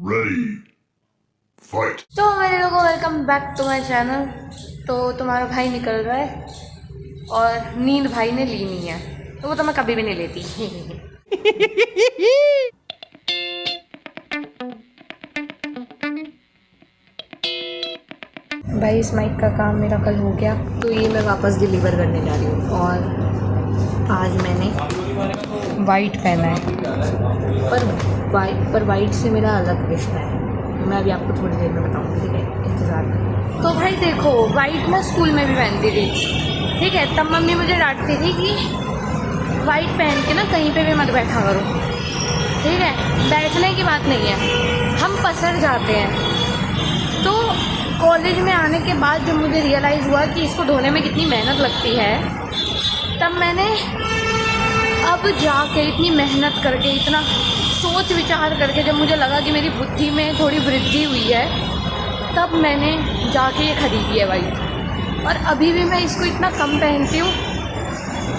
Ready. Fight. तो मेरे लोगों welcome back to my channel. तो तुम्हारा भाई निकल रहा है और नींद भाई ने ली नहीं है, तो वो तो मैं कभी भी नहीं लेती। भाई इस माइक का काम मेरा कल हो गया, तो ये मैं वापस डिलीवर करने जा रही हूँ। और आज मैंने वाइट पहना है, पर वाइट से मेरा अलग रिश्ता है। मैं अभी आपको थोड़ी देर में बताऊँगी, ठीक है? इंतज़ार करें। तो भाई देखो, वाइट मैं स्कूल में भी पहनती थी, ठीक है? तब मम्मी मुझे डांटती थी कि वाइट पहन के ना कहीं पे भी मत बैठा करो, ठीक है? बैठने की बात नहीं है, हम पसर जाते हैं। तो कॉलेज में आने के बाद जब मुझे रियलाइज़ हुआ कि इसको धोने में कितनी मेहनत लगती है, तब मैंने अब जाके इतनी मेहनत करके, इतना सोच विचार करके, जब मुझे लगा कि मेरी बुद्धि में थोड़ी वृद्धि हुई है, तब मैंने जाके ये ख़रीदी है वाइट। और अभी भी मैं इसको इतना कम पहनती हूँ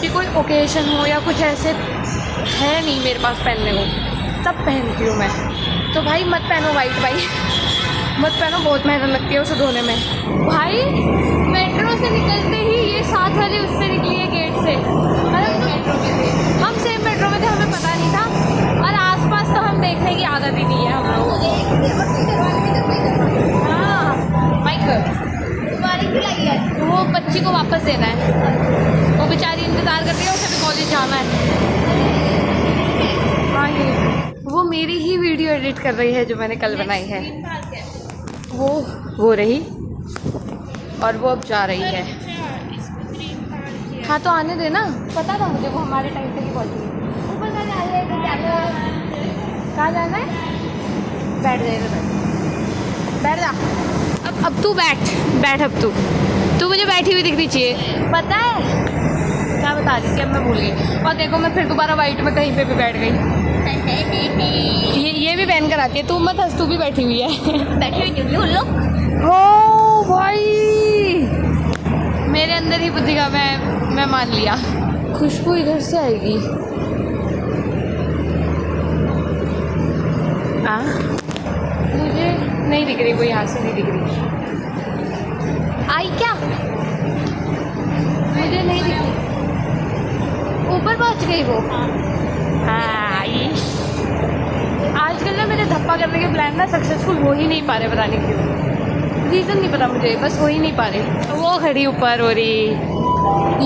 कि कोई ओकेशन हो या कुछ ऐसे है नहीं मेरे पास पहनने को, तब पहनती हूँ मैं। तो भाई मत पहनो वाइट, भाई मत पहनो, बहुत मेहनत लगती है उसे धोने में। भाई मेट्रो से निकलते ही ये साथ वाली उससे निकली है, गेट से। अरे मेट्रो में थे हम, सेम मेट्रो में थे, हमें पता नहीं था। और आसपास तो हम देखने की आदत ही नहीं है हम लोगों को। हाँ माइक वो बच्ची को वापस देना है, वो बेचारी इंतज़ार कर रही है, उसे भी कॉलेज जाना है। हाँ ये वो मेरी ही वीडियो एडिट कर रही है जो मैंने कल बनाई है। वो रही और वो अब जा रही है। हाँ तो आने देना, पता था मुझे वो हमारे टाइम पे ही पहुँची। ऊपर कहाँ जाना है? बैठ जा इधर, बैठ जा। अब तू बैठ अब तू मुझे बैठी हुई दिखनी चाहिए, पता है क्या बता रही थी? अब मैं भूल गई। और देखो मैं फिर दोबारा वाइट में कहीं पे भी बैठ गई। ये भी पहन कर आती है, तू मत हंस, तू भी बैठी हुई है। बैठी हुई लोग। ओ भाई मेरे अंदर ही बुद्धि का मैं मान लिया। खुशबू इधर से आएगी। मुझे नहीं दिख रही, वो यहाँ से नहीं दिख रही। आई क्या? मुझे नहीं दिख रही। ऊपर पहुँच गई वो। हाँ आजकल ना मेरे धप्पा करने के प्लान ना सक्सेसफुल हो ही नहीं पा रहे, पता नहीं क्यों, रीज़न नहीं पता मुझे, बस हो ही नहीं पा रहे। वो खड़ी ऊपर हो रही,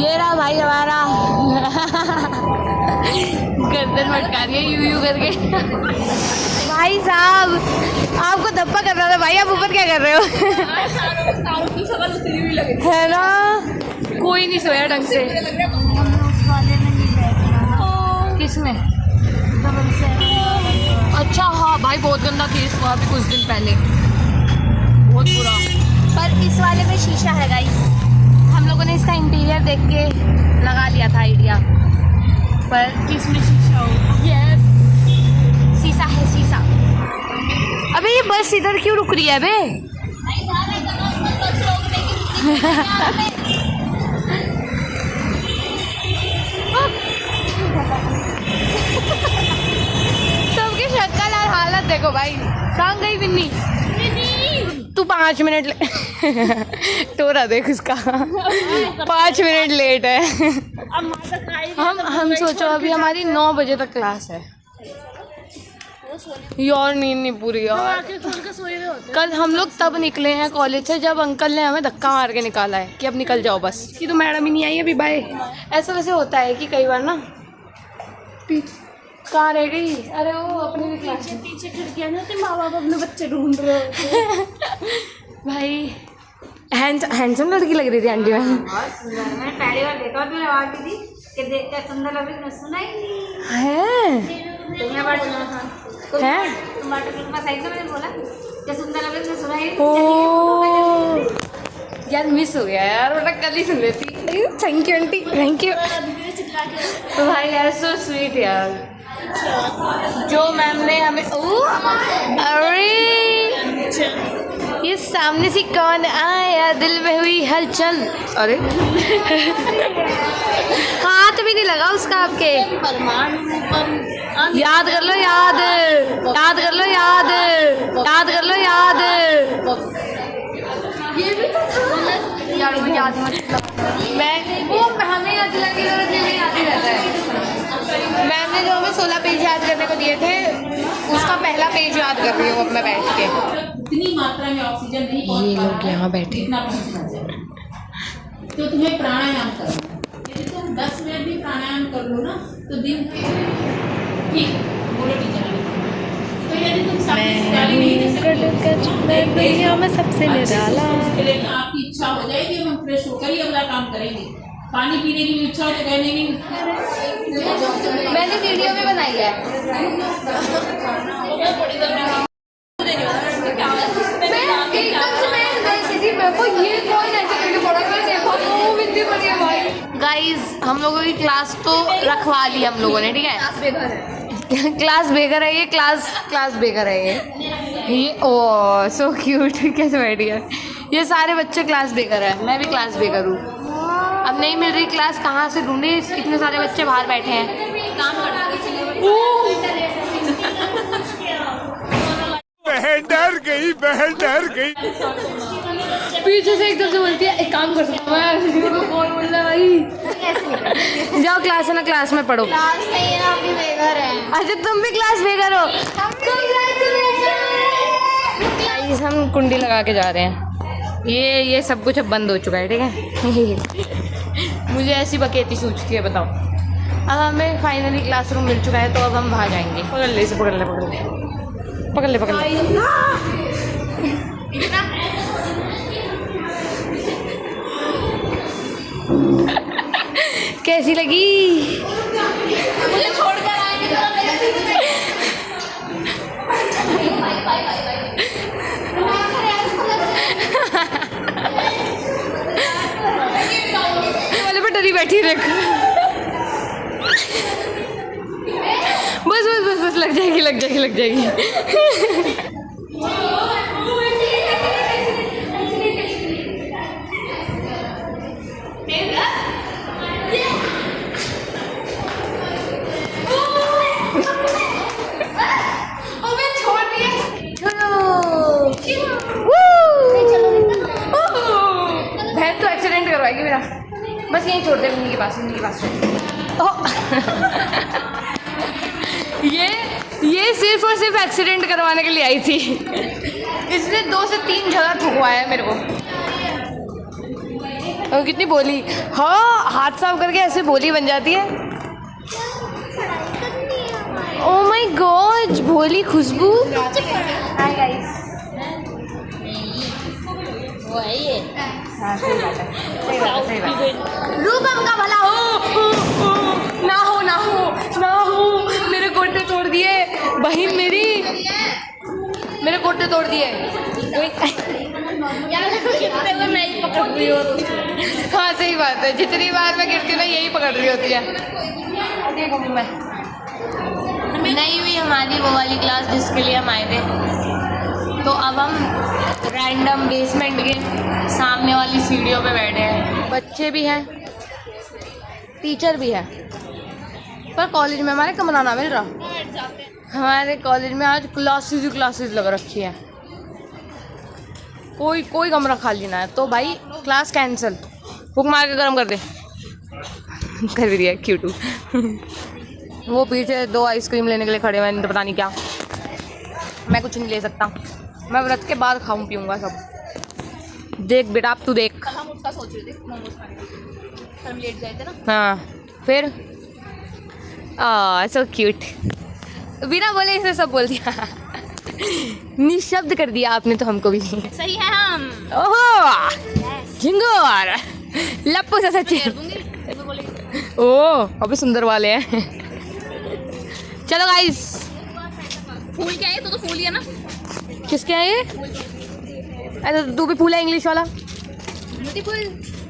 ये रहा भाई हमारा। गर्दन मटका रही है यू करके। भाई साहब आपको धप्पा कर रहा था भाई, आप ऊपर क्या कर रहे हो? है ना, कोई नहीं सोया ढंग से। किसमें? अच्छा हाँ भाई बहुत गंदा केस हुआ अभी कुछ दिन पहले, बहुत बुरा। पर इस वाले में शीशा है गाइस, हम लोगों ने इसका इंटीरियर देख के लगा लिया था आइडिया, पर इसमें शीशा हो। यस शीशा है, शीशा। अबे ये बस इधर क्यों रुक रही है बे? सबकी शक्ल और हालत देखो भाई। कहाँ गई बिन्नी? तू 5 मिनट टोरा देख उसका। 5 मिनट लेट है। हम सोचो अभी हमारी 9 बजे तक क्लास है यार, नींद नहीं पूरी यार। कल हम लोग तब निकले हैं कॉलेज से जब अंकल ने हमें धक्का मार के निकाला है कि अब निकल जाओ बस, कि तो मैडम ही नहीं आई अभी, बाय। ऐसा वैसे होता है कि कई बार ना कहाँ रह गई? अरे वो अपने भी क्लास में पीछे खिड़कियाँ ना, तो माँ बाप अपने बच्चे ढूंढ रहे होते। भाई हैंडसम लड़की लग रही थी आंटी। मैंने पहली बार देखा और आवाज दी कि देखते सुंदर लग रही, सुना ही नहीं है टमाटर के पास आई तो मैंने बोला कि सुंदर लग रही, सुना ही ओ यार मिस हो गया यार, वरना कल ही सुन लेती। Thank you aunty, thank you. तो भाई यार सो स्वीट यार, जो मैम ने हमें। अरे ये सामने से कौन आया, दिल में हुई हलचल। अरे हाथ हाथ भी नहीं लगा उसका आपके। याद कर लो, याद कर लो, याद कर लो, याद। ये भी तो था यार, वो याद मैं वो हमें याद लगी और याद ही रहता है। मैम ने जो हमें 16 पेज याद करने को दिए थे, उसका पहला पेज याद कर रही हूँ अब मैं बैठ के। इतनी मात्रा में ऑक्सीजन नहीं, ये लोग यहाँ बैठे, तो तुम्हें प्राणायाम करना है। यदि तुम 10 मिनट भी प्राणायाम कर लो ना तो दिन ठीक बोलो टीचर। तो यदि तुम दुनिया में सबसे निराला। आपकी इच्छा हो जाएगी, हम फ्रेश होकर ही अगला काम करेंगे। पानी पीने की इच्छा हो तो कहने नहीं। मैंने वीडियो भी बनाई है। गाइस हम लोगों की क्लास तो रखवा ली हम लोगों ने, ठीक है। क्लास बेगर है ये, क्लास बेगर है ये ओ सो क्यूट कैसे बैठ गया। ये सारे बच्चे क्लास बेगर है, मैं भी क्लास बेगर हूँ। अब नहीं मिल रही क्लास, कहाँ से ढूंढे, इतने सारे बच्चे बाहर बैठे हैं। काम बहन डर गई। पीछे से एकदम से बोलती है एक काम कर सकता हूँ, कौन बोल रहा है भाई। जाओ क्लास है ना, क्लास में पढ़ो। क्लास नहीं है ना, अभी बेघर है। अच्छा तुम भी क्लास बेघर हो। गाइस हम कुंडी लगा के जा रहे हैं। ये सब कुछ अब बंद हो चुका है, ठीक है। मुझे ऐसी बकेती सूझती है, बताओ। अब हमें फाइनली क्लासरूम मिल चुका है, तो अब हम बाहर जाएंगे। पकड़ ले इसे, पकड़ ले। कैसी लगी? मुझे छोड़कर आएंगे वाले पर डरी बैठी रख। बस लग जाएगी। बहन तो एक्सीडेंट करवाएगी मेरा। बस यहीं छोड़ दे, उन्हीं के पास ये सिर्फ और सिर्फ एक्सीडेंट करवाने के लिए आई थी। इसने 2 से 3 जगह ठुकवाया मेरे को। और कितनी बोली, हाँ हाथ साफ करके ऐसे बोली बन जाती है। ओ माय गॉड, भोली खुशबू। Hi guys. वो है ये। हाँ सही बात है। रूपम का भला हो। ना हो मेरे गोटे तोड़ दिए बहन मेरी, मेरे गोटे तोड़ दिए। हाँ सही बात है, जितनी बार मैं गिरती हूँ ना यही पकड़ रही होती है। देखो मैं नहीं हुई हमारी वो वाली क्लास जिसके लिए हम आए थे, तो अब हम रैंडम बेसमेंट के सामने वाली सीढ़ियों पे बैठे हैं। बच्चे भी हैं, टीचर भी है, पर कॉलेज में हमारे कमरा ना मिल रहा। हमारे कॉलेज में आज क्लासेस लग रखी है, कोई कमरा खाली ना है, तो भाई क्लास कैंसिल। हुक मार के गर्म कर दे। कर भी दिया क्यूटू। वो पीछे 2 आइसक्रीम लेने के लिए खड़े हुए, तो पता नहीं क्या। मैं कुछ नहीं ले सकता, मैं व्रत के बाद खाऊं पीऊँगा सब। देख बेटा, अब तू देख। हम उसका सोच रहे थे मोमोज खाने के, हम लेट गए थे ना। हाँ फिर सो क्यूट, बिना बोले इसे सब बोल दिया। निशब्द कर दिया आपने तो हमको भी। सही है हम। ओहो झिंगोर लप्पू से सच्चे। ओह अबे सुंदर वाले हैं। चलो गाइस, फूल क्या है? तो फूल ही है ना। किसके है ये? अच्छा तू भी फूल है इंग्लिश वाला।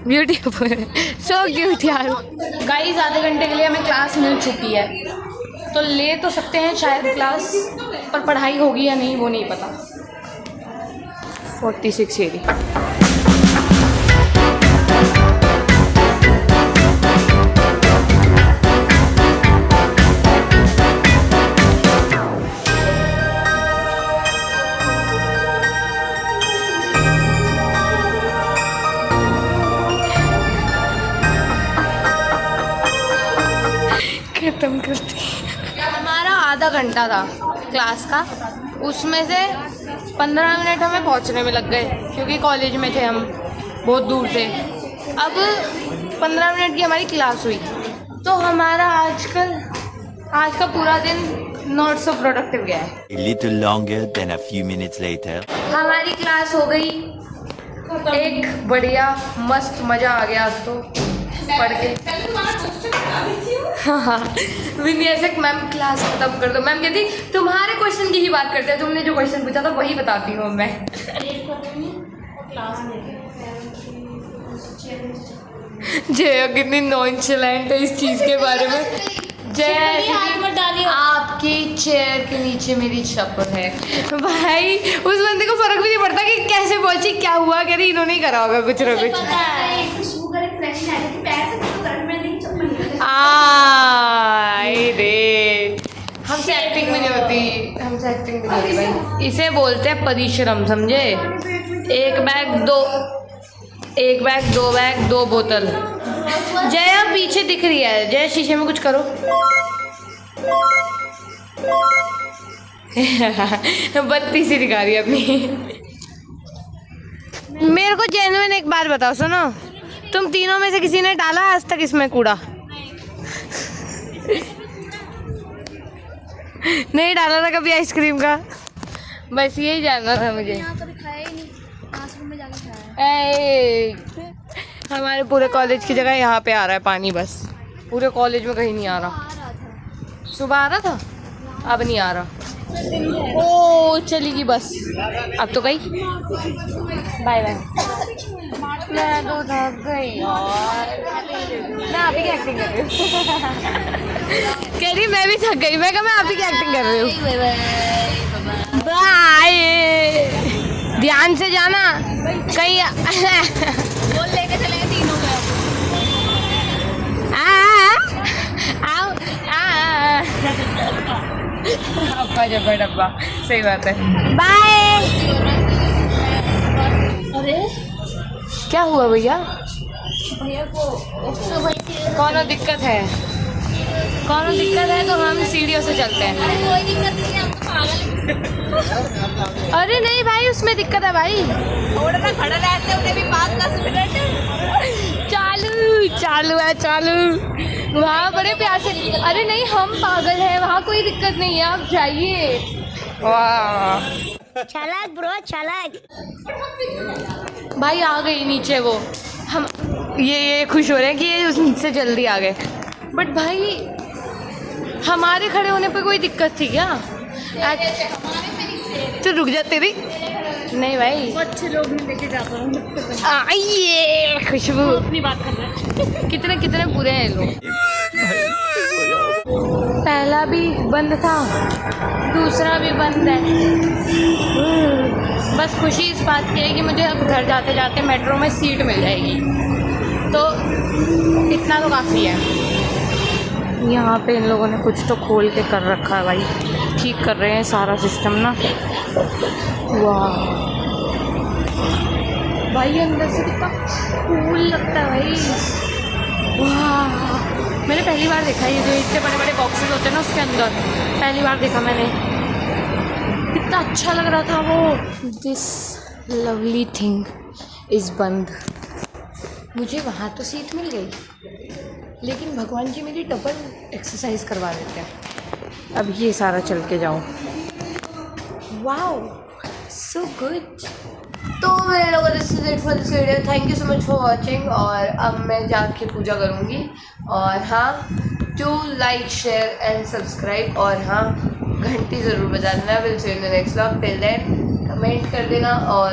ब्यूटीफुल सो क्यूट यार। गाइस आधे घंटे के लिए हमें क्लास मिल चुकी है, तो ले तो सकते हैं शायद क्लास, पर पढ़ाई होगी या नहीं वो नहीं पता। 46 एडी। खत्म करते। हमारा आधा घंटा था क्लास का, उसमें से 15 मिनट हमें पहुंचने में लग गए क्योंकि कॉलेज में थे हम, बहुत दूर थे। अब 15 मिनट की हमारी क्लास हुई, तो हमारा आज का पूरा दिन नॉट सो प्रोडक्टिव गया है। A little longer than a few minutes later. हमारी क्लास हो गई एक बढ़िया मस्त, मज़ा आ गया आज तो पढ़ के। हाँ, विन्यासक मैम क्लास खत्म कर दो। मैम कहती तुम्हारे क्वेश्चन की ही बात करते हैं, तुमने जो क्वेश्चन पूछा था वही बताती हूँ मैं। जया कितनी नॉनचलेंट है इस चीज़ के बारे में। जया आपकी चेयर के नीचे मेरी चप्पल है। भाई उस बंदे को फर्क भी नहीं पड़ता कि कैसे पहुंची, क्या हुआ, कह रही इन्होंने ही करा होगा कुछ ना कुछ। रे हमसे एक्टिंग भी नहीं होती, हमसे एक्टिंग भी नहीं होती भाई। इसे बोलते हैं परिश्रम, समझे। एक बैग दो बैग 2 बोतल। जया पीछे दिख रही है, जया शीशे में कुछ करो। बत्ती सी दिखा रही है अपनी। मेरे को जेन्युइन एक बात बताओ, सुनो, तुम तीनों में से किसी ने डाला आज तक इसमें कूड़ा? नहीं डाला था कभी आइसक्रीम का? बस यही जानना था मुझे। हमारे पूरे कॉलेज की जगह यहाँ पे आ रहा है पानी, बस पूरे कॉलेज में कहीं नहीं आ रहा। सुबह आ रहा था, अब नहीं आ रहा। ओ चलेगी बस, अब तो गई। Bye bye. मैं तो थक गई यार, मैं आप ही की एक्टिंग कर रही हूँ। कह रही मैं भी थक गई। मैं कहा मैं आप ही की एक्टिंग कर रही हूँ। बाय। ध्यान से जाना कहीं। बोल लेके चलेंगे तीनों में। अब्बा जब्बा डब्बा, सही बात है। बाय। अरे क्या हुआ भैया? भैया को कौन दिक्कत है? कौन दिक्कत है तो हम सीढ़ियों से चलते हैं। कोई दिक्कत नहीं है, हम तो पागल। अरे नहीं भाई, उसमें दिक्कत है भाई। थोड़ा सा खड़ा रहते उन्हें भी 5-10 मिनट। चालू है वहाँ बड़े प्यासे। अरे नहीं, हम पागल हैं, वहाँ कोई दिक्कत नहीं है, आप जाइए। वाह चालाक ब्रो, चालाक। भाई आ गई नीचे वो, हम ये खुश हो रहे हैं कि ये उससे जल्दी आ गए। बट भाई हमारे खड़े होने पे कोई दिक्कत थी क्या? तो रुक जा तेरी। नहीं भाई, अच्छे लोग नहीं लेके जाता हूँ। आइए खुशबू अपनी बात कर रहे हैं। कितने बुरे हैं लोग। पहला भी बंद था, दूसरा भी बंद है। बस खुशी इस बात की है कि मुझे अब घर जाते जाते मेट्रो में सीट मिल जाएगी, तो इतना तो काफ़ी है। यहाँ पे इन लोगों ने कुछ तो खोल के कर रखा है भाई, ठीक कर रहे हैं सारा सिस्टम ना। वाह भाई, अंदर से कितना कूल लगता है भाई। वाह, मैंने पहली बार देखा ये जो इतने बड़े बड़े बॉक्सेस होते हैं ना, उसके अंदर पहली बार देखा मैंने। कितना अच्छा लग रहा था वो। दिस लवली थिंग इज़ बंद। मुझे वहाँ तो सीट मिल गई, लेकिन भगवान जी मेरी डबल एक्सरसाइज करवा देते हैं। अब ये सारा चल के जाऊँ। Wow so good. तो मेरे लोगों, this is it for this video. Thank you so much for watching. और अब मैं जाके पूजा करूँगी। और हाँ, do like share and subscribe. और हाँ, घंटी ज़रूर बजा देना। Will see you in the next vlog. Till then comment कर देना और